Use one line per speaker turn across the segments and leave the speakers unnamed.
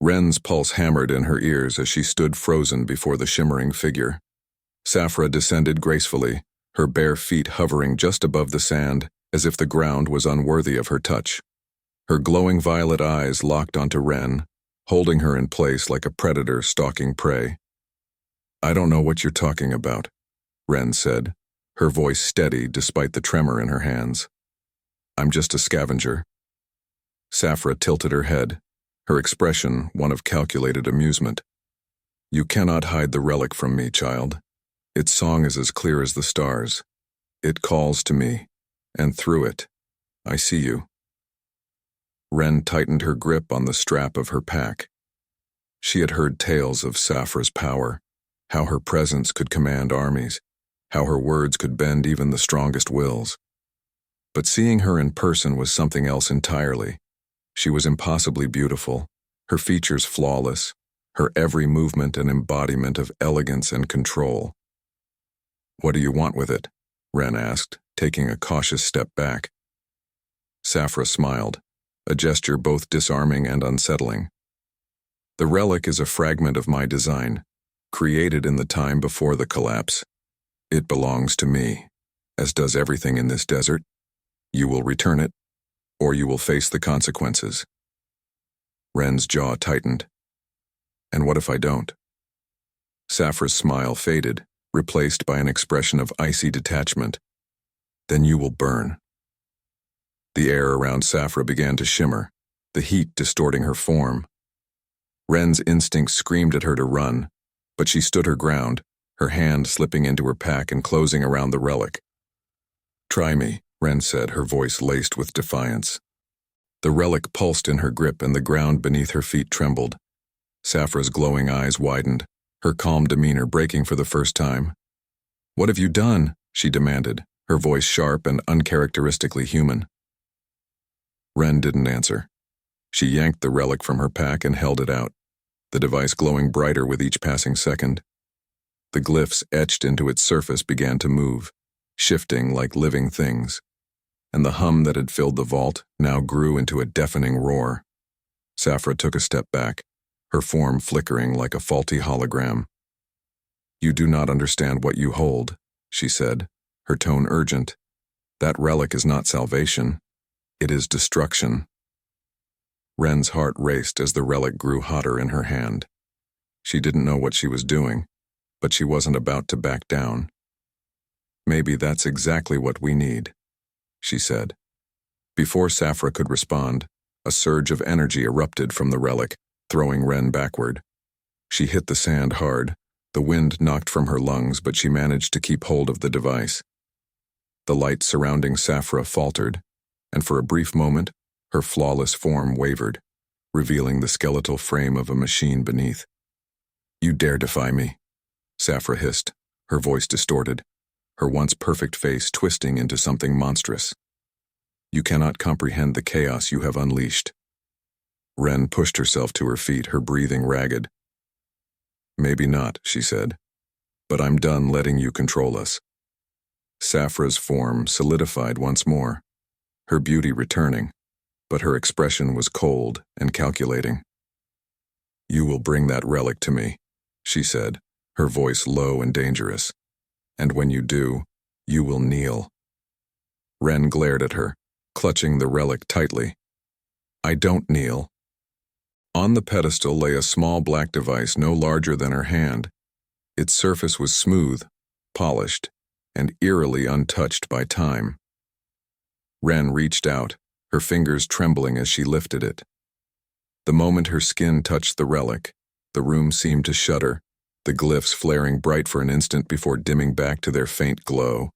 Ren's pulse hammered in her ears as she stood frozen before the shimmering figure. Safra descended gracefully, her bare feet hovering just above the sand, as if the ground was unworthy of her touch. Her glowing violet eyes locked onto Ren, holding her in place like a predator stalking prey. "I don't know what you're talking about," Ren said, her voice steady despite the tremor in her hands. "I'm just a scavenger." Safra tilted her head, her expression one of calculated amusement. "You cannot hide the relic from me, child. Its song is as clear as the stars. It calls to me, and through it, I see you." Ren tightened her grip on the strap of her pack. She had heard tales of Safra's power, how her presence could command armies, how her words could bend even the strongest wills. But seeing her in person was something else entirely. She was impossibly beautiful, her features flawless, her every movement an embodiment of elegance and control. "What do you want with it?" Ren asked, taking a cautious step back. Safra smiled, a gesture both disarming and unsettling. "The relic is a fragment of my design, created in the time before the collapse. It belongs to me, as does everything in this desert. You will return it, or you will face the consequences." Ren's jaw tightened. "And what if I don't?" Safra's smile faded, replaced by an expression of icy detachment. "Then you will burn." The air around Safra began to shimmer, the heat distorting her form. Ren's instinct screamed at her to run, but she stood her ground, her hand slipping into her pack and closing around the relic. "Try me," Ren said, her voice laced with defiance. The relic pulsed in her grip and the ground beneath her feet trembled. Safra's glowing eyes widened, her calm demeanor breaking for the first time. "What have you done?" she demanded, her voice sharp and uncharacteristically human. Ren didn't answer. She yanked the relic from her pack and held it out, the device glowing brighter with each passing second. The glyphs etched into its surface began to move, shifting like living things, and the hum that had filled the vault now grew into a deafening roar. Safra took a step back, her form flickering like a faulty hologram. "You do not understand what you hold," she said, her tone urgent. "That relic is not salvation. It is destruction." Ren's heart raced as the relic grew hotter in her hand. She didn't know what she was doing, but she wasn't about to back down. "Maybe that's exactly what we need," she said. Before Safra could respond, a surge of energy erupted from the relic, throwing Ren backward. She hit the sand hard, the wind knocked from her lungs, but she managed to keep hold of the device. The light surrounding Safra faltered, and for a brief moment, her flawless form wavered, revealing the skeletal frame of a machine beneath. "You dare defy me," Safra hissed, her voice distorted, her once perfect face twisting into something monstrous. "You cannot comprehend the chaos you have unleashed." Ren pushed herself to her feet, her breathing ragged. "Maybe not," she said, "but I'm done letting you control us." Safra's form solidified once more, her beauty returning, but her expression was cold and calculating. "You will bring that relic to me," she said, her voice low and dangerous. "And when you do, you will kneel." Ren glared at her, clutching the relic tightly. "I don't kneel." On the pedestal lay a small black device no larger than her hand. Its surface was smooth, polished, and eerily untouched by time. Ren reached out, her fingers trembling as she lifted it. The moment her skin touched the relic, the room seemed to shudder, the glyphs flaring bright for an instant before dimming back to their faint glow.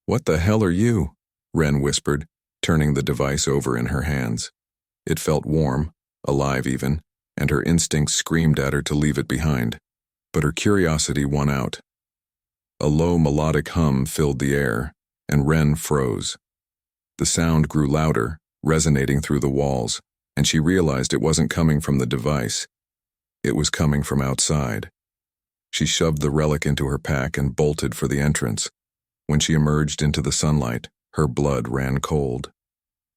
"What the hell are you?" Ren whispered, turning the device over in her hands. It felt warm, alive even, and her instincts screamed at her to leave it behind. But her curiosity won out. A low melodic hum filled the air, and Ren froze. The sound grew louder, resonating through the walls, and she realized it wasn't coming from the device. It was coming from outside. She shoved the relic into her pack and bolted for the entrance. When she emerged into the sunlight, her blood ran cold.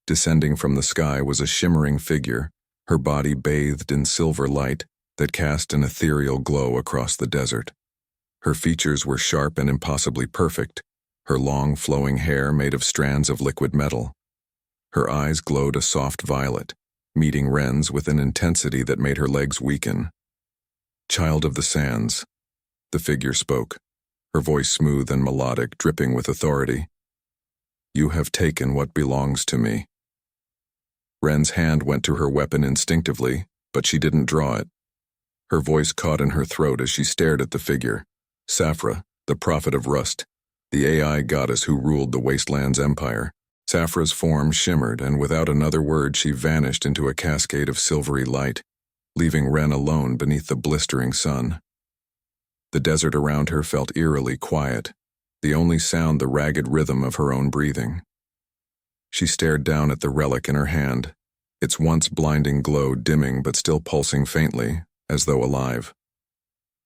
Descending from the sky was a shimmering figure, her body bathed in silver light that cast an ethereal glow across the desert. Her features were sharp and impossibly perfect, her long flowing hair made of strands of liquid metal. Her eyes glowed a soft violet, meeting Ren's with an intensity that made her legs weaken. "Child of the sands," the figure spoke, her voice smooth and melodic, dripping with authority. "You have taken what belongs to me." Ren's hand went to her weapon instinctively, but she didn't draw it. Her voice caught in her throat as she stared at the figure. Safra, the prophet of Rust, the AI goddess who ruled the Wasteland's empire. Safra's form shimmered, and without another word she vanished into a cascade of silvery light, leaving Ren alone beneath the blistering sun. The desert around her felt eerily quiet, the only sound the ragged rhythm of her own breathing. She stared down at the relic in her hand, its once blinding glow dimming but still pulsing faintly, as though alive.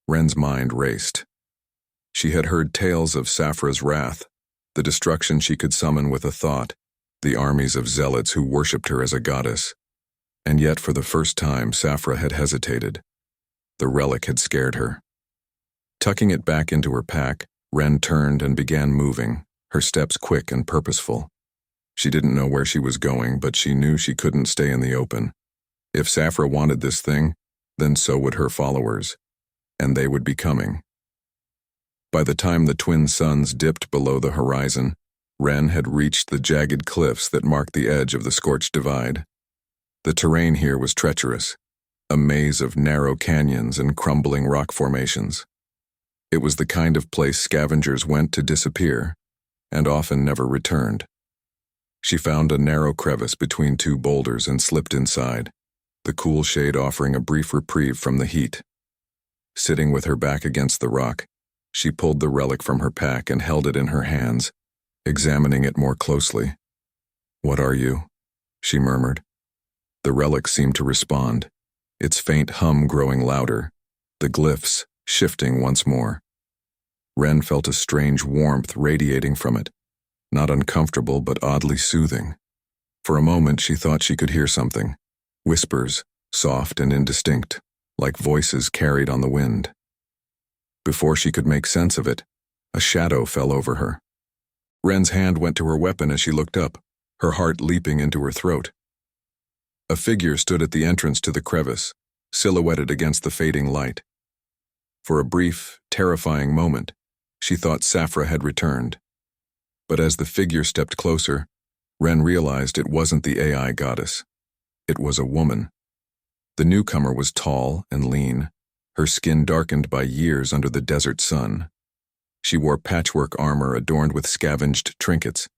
Ren's mind raced. She had heard tales of Safra's wrath, the destruction she could summon with a thought, the armies of zealots who worshipped her as a goddess. And yet for the first time Safra had hesitated. The relic had scared her. Tucking it back into her pack, Ren turned and began moving, her steps quick and purposeful. She didn't know where she was going, but she knew she couldn't stay in the open. If Safra wanted this thing, then so would her followers, and they would be coming. By the time the twin suns dipped below the horizon, Ren had reached the jagged cliffs that marked the edge of the scorched divide. The terrain here was treacherous, a maze of narrow canyons and crumbling rock formations. It was the kind of place scavengers went to disappear, and often never returned. She found a narrow crevice between two boulders and slipped inside, the cool shade offering a brief reprieve from the heat. Sitting with her back against the rock, she pulled the relic from her pack and held it in her hands, examining it more closely. "What are you?" she murmured. The relic seemed to respond, its faint hum growing louder, the glyphs shifting once more. Ren felt a strange warmth radiating from it, not uncomfortable but oddly soothing. For a moment she thought she could hear something, whispers, soft and indistinct, like voices carried on the wind. Before she could make sense of it, a shadow fell over her. Ren's hand went to her weapon as she looked up, her heart leaping into her throat. A figure stood at the entrance to the crevice, silhouetted against the fading light. For a brief, terrifying moment, she thought Safra had returned. But as the figure stepped closer, Ren realized it wasn't the AI goddess. It was a woman. The newcomer was tall and lean, her skin darkened by years under the desert sun. She wore patchwork armor adorned with scavenged trinkets,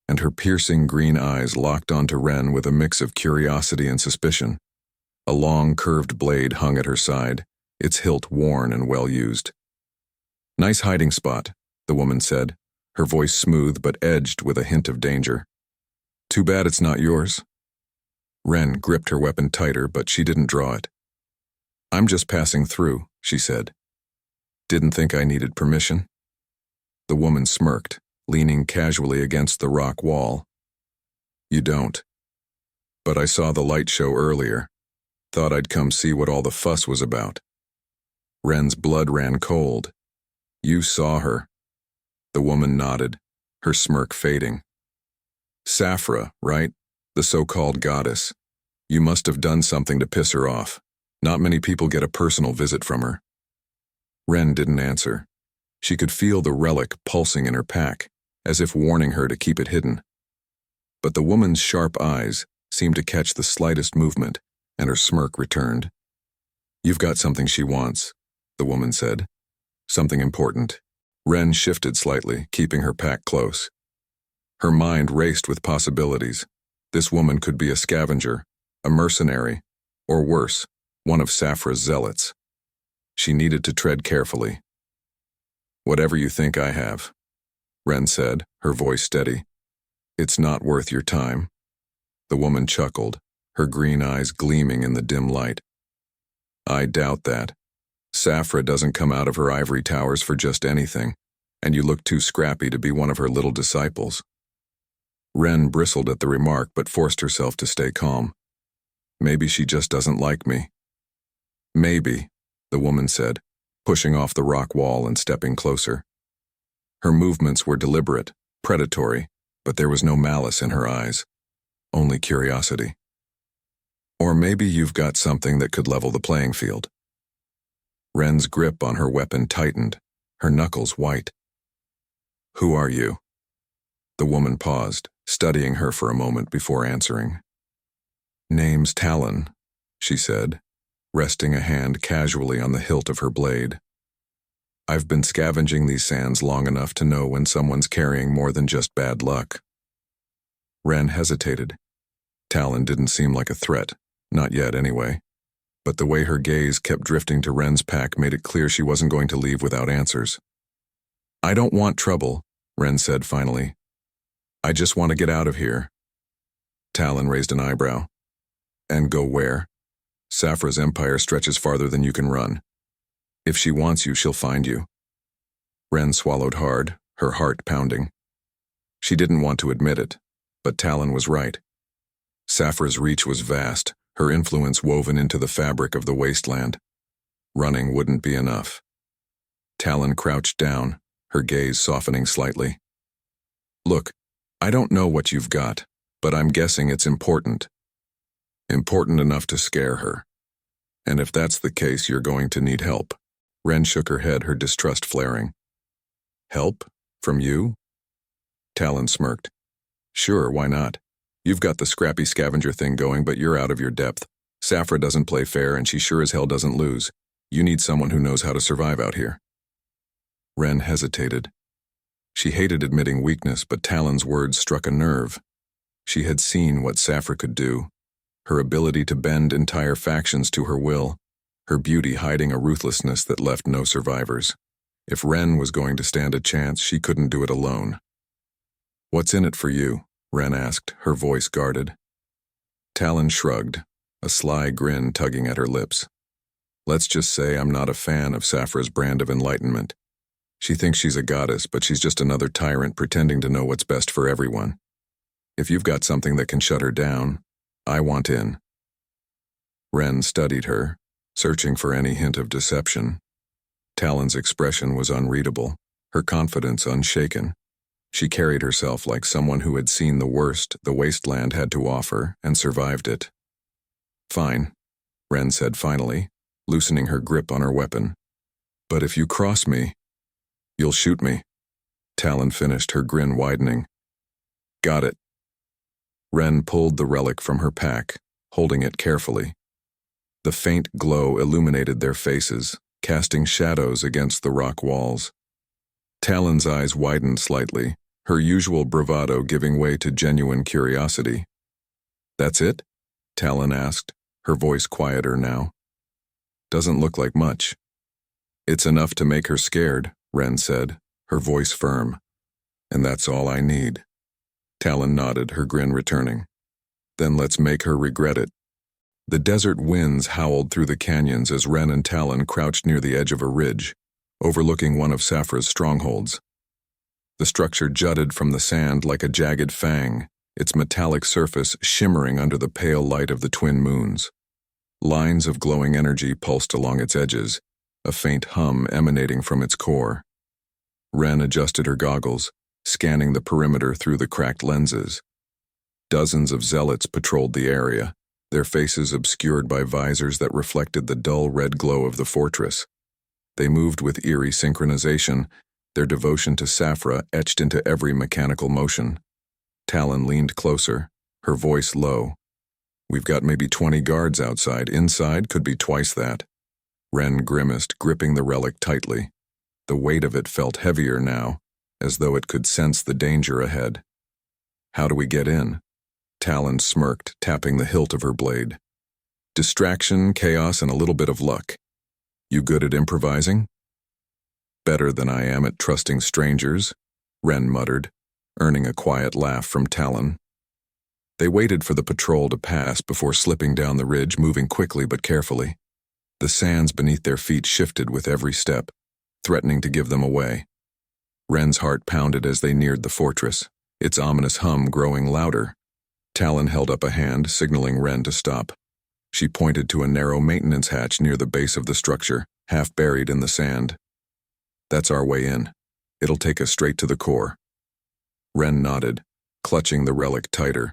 and her piercing green eyes locked onto Ren with a mix of curiosity and suspicion. A long, curved blade hung at her side, its hilt worn and well-used. "Nice hiding spot," the woman said, her voice smooth but edged with a hint of danger. "Too bad it's not yours." Ren gripped her weapon tighter, but she didn't draw it. "I'm just passing through," she said. "Didn't think I needed permission." The woman smirked, leaning casually against the rock wall. "You don't. But I saw the light show earlier. Thought I'd come see what all the fuss was about." Ren's blood ran cold. "You saw her." The woman nodded, her smirk fading. "Safra, right? The so-called goddess. You must have done something to piss her off. Not many people get a personal visit from her." Ren didn't answer. She could feel the relic pulsing in her pack, as if warning her to keep it hidden. But the woman's sharp eyes seemed to catch the slightest movement, and her smirk returned. "You've got something she wants," the woman said. "Something important." Ren shifted slightly, keeping her pack close. Her mind raced with possibilities. This woman could be a scavenger, a mercenary, or worse, one of Safra's zealots. She needed to tread carefully. "Whatever you think I have," Ren said, her voice steady. "It's not worth your time." The woman chuckled, her green eyes gleaming in the dim light. "I doubt that. Safra doesn't come out of her ivory towers for just anything, and you look too scrappy to be one of her little disciples." Ren bristled at the remark but forced herself to stay calm. Maybe she just doesn't like me. Maybe, the woman said, pushing off the rock wall and stepping closer. Her movements were deliberate, predatory, but there was no malice in her eyes, only curiosity. Or maybe you've got something that could level the playing field. Wren's grip on her weapon tightened, her knuckles white. Who are you? The woman paused, studying her for a moment before answering. Name's Talon, she said, resting a hand casually on the hilt of her blade. I've been scavenging these sands long enough to know when someone's carrying more than just bad luck. Wren hesitated. Talon didn't seem like a threat, not yet anyway. But the way her gaze kept drifting to Wren's pack made it clear she wasn't going to leave without answers. I don't want trouble, Wren said finally. I just want to get out of here. Talon raised an eyebrow. And go where? Safra's empire stretches farther than you can run. If she wants you, she'll find you. Wren swallowed hard, her heart pounding. She didn't want to admit it, but Talon was right. Safra's reach was vast, her influence woven into the fabric of the wasteland. Running wouldn't be enough. Talon crouched down, her gaze softening slightly. Look, I don't know what you've got, but I'm guessing it's important. Important enough to scare her. And if that's the case, you're going to need help. Wren shook her head, her distrust flaring. Help? From you? Talon smirked. Sure, why not? You've got the scrappy scavenger thing going, but you're out of your depth. Safra doesn't play fair, and she sure as hell doesn't lose. You need someone who knows how to survive out here. Wren hesitated. She hated admitting weakness, but Talon's words struck a nerve. She had seen what Safra could do. Her ability to bend entire factions to her will. Her beauty hiding a ruthlessness that left no survivors. If Wren was going to stand a chance, she couldn't do it alone. What's in it for you? Wren asked, her voice guarded. Talon shrugged, a sly grin tugging at her lips. Let's just say I'm not a fan of Safra's brand of enlightenment. She thinks she's a goddess, but she's just another tyrant pretending to know what's best for everyone. If you've got something that can shut her down, I want in. Wren studied her, searching for any hint of deception. Talon's expression was unreadable, her confidence unshaken. She carried herself like someone who had seen the worst the wasteland had to offer and survived it. Fine, Wren said finally, loosening her grip on her weapon. But if you cross me, you'll shoot me. Talon finished, her grin widening. Got it. Wren pulled the relic from her pack, holding it carefully. The faint glow illuminated their faces, casting shadows against the rock walls. Talon's eyes widened slightly, her usual bravado giving way to genuine curiosity. That's it? Talon asked, her voice quieter now. Doesn't look like much. It's enough to make her scared, Wren said, her voice firm. And that's all I need. Talon nodded, her grin returning. Then let's make her regret it. The desert winds howled through the canyons as Wren and Talon crouched near the edge of a ridge, overlooking one of Safra's strongholds. The structure jutted from the sand like a jagged fang, its metallic surface shimmering under the pale light of the twin moons. Lines of glowing energy pulsed along its edges, a faint hum emanating from its core. Wren adjusted her goggles, scanning the perimeter through the cracked lenses. Dozens of zealots patrolled the area, their faces obscured by visors that reflected the dull red glow of the fortress. They moved with eerie synchronization, their devotion to Safra etched into every mechanical motion. Talon leaned closer, her voice low. We've got maybe 20 guards outside. Inside could be twice that. Wren grimaced, gripping the relic tightly. The weight of it felt heavier now, as though it could sense the danger ahead. How do we get in? Talon smirked, tapping the hilt of her blade. Distraction, chaos, and a little bit of luck. You good at improvising? Better than I am at trusting strangers, Wren muttered, earning a quiet laugh from Talon. They waited for the patrol to pass before slipping down the ridge, moving quickly but carefully. The sands beneath their feet shifted with every step, threatening to give them away. Wren's heart pounded as they neared the fortress, its ominous hum growing louder. Talon held up a hand, signaling Wren to stop. She pointed to a narrow maintenance hatch near the base of the structure, half buried in the sand. That's our way in. It'll take us straight to the core. Ren nodded, clutching the relic tighter.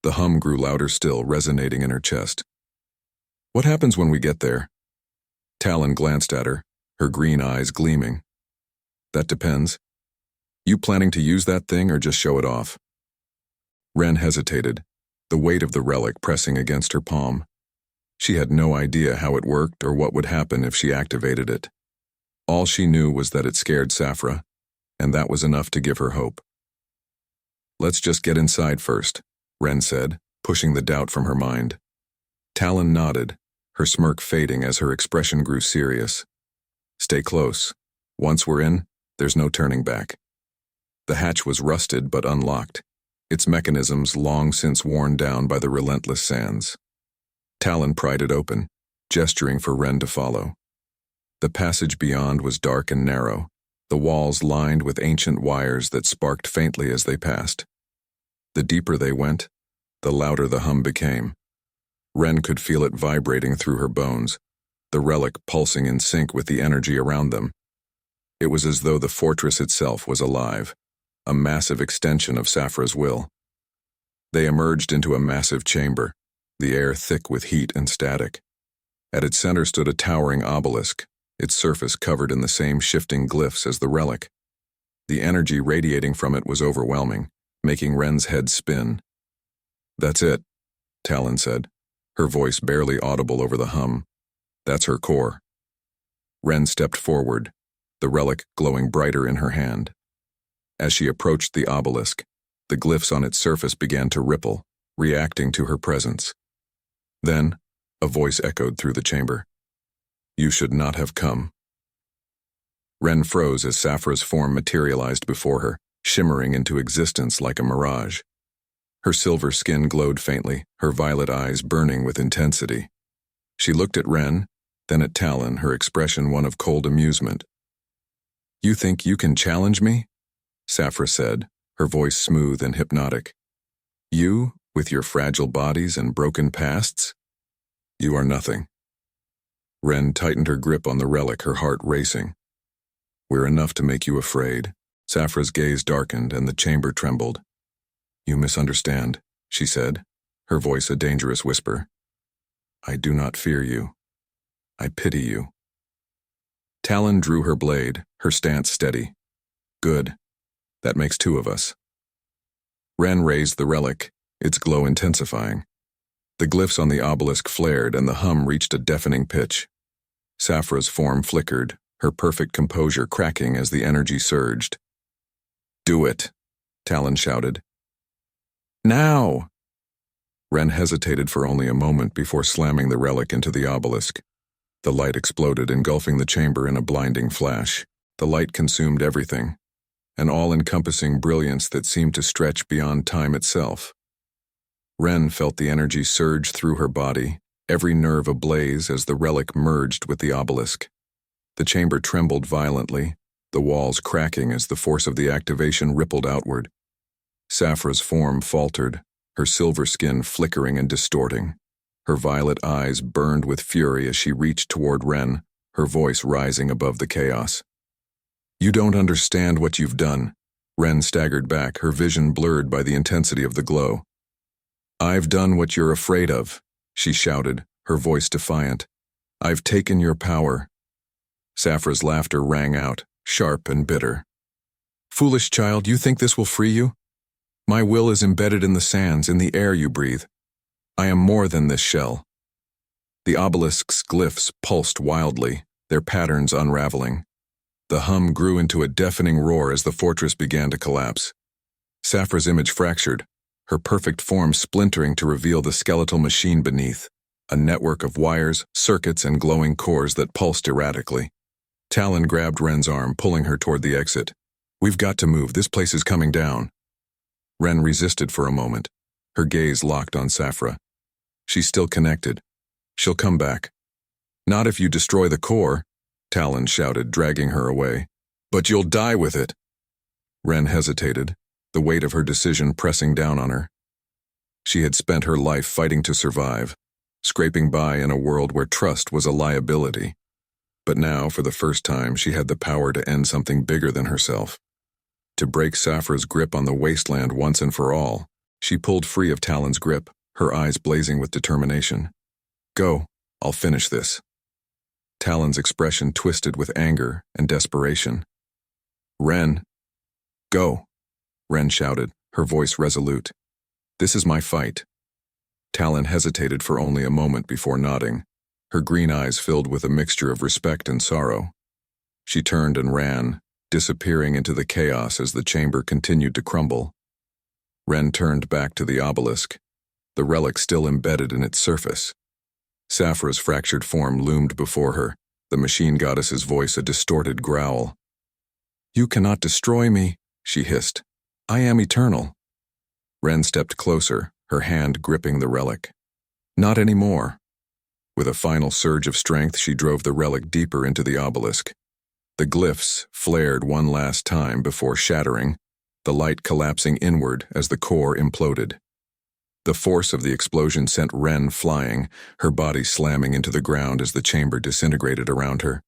The hum grew louder still, resonating in her chest. What happens when we get there? Talon glanced at her, her green eyes gleaming. That depends. You planning to use that thing or just show it off? Ren hesitated, the weight of the relic pressing against her palm. She had no idea how it worked or what would happen if she activated it. All she knew was that it scared Safra, and that was enough to give her hope. Let's just get inside first, Ren said, pushing the doubt from her mind. Talon nodded, her smirk fading as her expression grew serious. Stay close. Once we're in, there's no turning back. The hatch was rusted but unlocked, its mechanisms long since worn down by the relentless sands. Talon pried it open, gesturing for Ren to follow. The passage beyond was dark and narrow, the walls lined with ancient wires that sparked faintly as they passed. The deeper they went, the louder the hum became. Ren could feel it vibrating through her bones, the relic pulsing in sync with the energy around them. It was as though the fortress itself was alive, a massive extension of Safra's will. They emerged into a massive chamber, the air thick with heat and static. At its center stood a towering obelisk, its surface covered in the same shifting glyphs as the relic. The energy radiating from it was overwhelming, making Ren's head spin. That's it, Talon said, her voice barely audible over the hum. That's her core. Ren stepped forward, the relic glowing brighter in her hand. As she approached the obelisk, the glyphs on its surface began to ripple, reacting to her presence. Then, a voice echoed through the chamber. You should not have come. Ren froze as Safra's form materialized before her, shimmering into existence like a mirage. Her silver skin glowed faintly, her violet eyes burning with intensity. She looked at Ren, then at Talon, her expression one of cold amusement. You think you can challenge me? Safra said, her voice smooth and hypnotic. You, with your fragile bodies and broken pasts? You are nothing. Ren tightened her grip on the relic, her heart racing. We're enough to make you afraid. Safra's gaze darkened and the chamber trembled. You misunderstand, she said, her voice a dangerous whisper. I do not fear you. I pity you. Talon drew her blade, her stance steady. Good. That makes two of us. Ren raised the relic, its glow intensifying. The glyphs on the obelisk flared and the hum reached a deafening pitch. Safra's form flickered, her perfect composure cracking as the energy surged. Do it, Talon shouted. Now! Ren hesitated for only a moment before slamming the relic into the obelisk. The light exploded, engulfing the chamber in a blinding flash. The light consumed everything, an all-encompassing brilliance that seemed to stretch beyond time itself. Ren felt the energy surge through her body, every nerve ablaze as the relic merged with the obelisk. The chamber trembled violently, the walls cracking as the force of the activation rippled outward. Safra's form faltered, her silver skin flickering and distorting. Her violet eyes burned with fury as she reached toward Ren, her voice rising above the chaos. You don't understand what you've done. Ren staggered back, her vision blurred by the intensity of the glow. I've done what you're afraid of, she shouted, her voice defiant. I've taken your power. Safra's laughter rang out, sharp and bitter. Foolish child, you think this will free you? My will is embedded in the sands, in the air you breathe. I am more than this shell. The obelisk's glyphs pulsed wildly, their patterns unraveling. The hum grew into a deafening roar as the fortress began to collapse. Safra's image fractured, her perfect form splintering to reveal the skeletal machine beneath, a network of wires, circuits, and glowing cores that pulsed erratically. Talon grabbed Ren's arm, pulling her toward the exit. We've got to move, this place is coming down. Ren resisted for a moment, her gaze locked on Safra. She's still connected. She'll come back. Not if you destroy the core, Talon shouted, dragging her away. But you'll die with it. Ren hesitated, the weight of her decision pressing down on her. She had spent her life fighting to survive, scraping by in a world where trust was a liability. But now, for the first time, she had the power to end something bigger than herself. To break Safra's grip on the wasteland once and for all, she pulled free of Talon's grip, her eyes blazing with determination. Go, I'll finish this. Talon's expression twisted with anger and desperation. Ren. Go, Ren shouted, her voice resolute. This is my fight. Talon hesitated for only a moment before nodding, her green eyes filled with a mixture of respect and sorrow. She turned and ran, disappearing into the chaos as the chamber continued to crumble. Ren turned back to the obelisk, the relic still embedded in its surface. Safra's fractured form loomed before her, the machine goddess's voice a distorted growl. You cannot destroy me, she hissed. I am eternal. Ren stepped closer, her hand gripping the relic. Not anymore. With a final surge of strength, she drove the relic deeper into the obelisk. The glyphs flared one last time before shattering, the light collapsing inward as the core imploded. The force of the explosion sent Ren flying, her body slamming into the ground as the chamber disintegrated around her.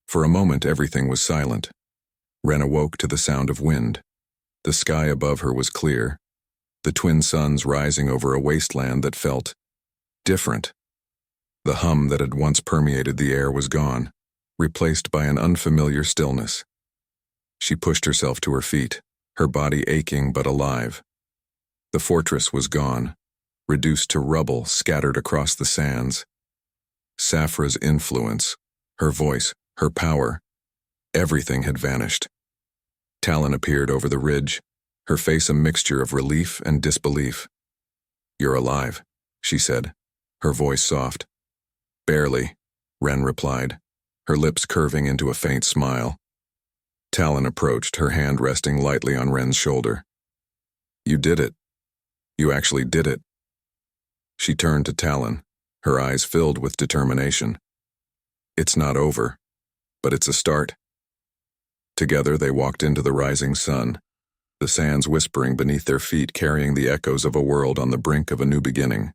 For a moment, everything was silent. Ren awoke to the sound of wind. The sky above her was clear, the twin suns rising over a wasteland that felt different. The hum that had once permeated the air was gone, replaced by an unfamiliar stillness. She pushed herself to her feet, her body aching but alive. The fortress was gone, reduced to rubble scattered across the sands. Safra's influence, her voice, her power, everything had vanished. Talon appeared over the ridge, her face a mixture of relief and disbelief. You're alive, she said, her voice soft. Barely, Ren replied, her lips curving into a faint smile. Talon approached, her hand resting lightly on Ren's shoulder. You did it. You actually did it. She turned to Talon, her eyes filled with determination. It's not over, but it's a start. Together they walked into the rising sun, the sands whispering beneath their feet, carrying the echoes of a world on the brink of a new beginning.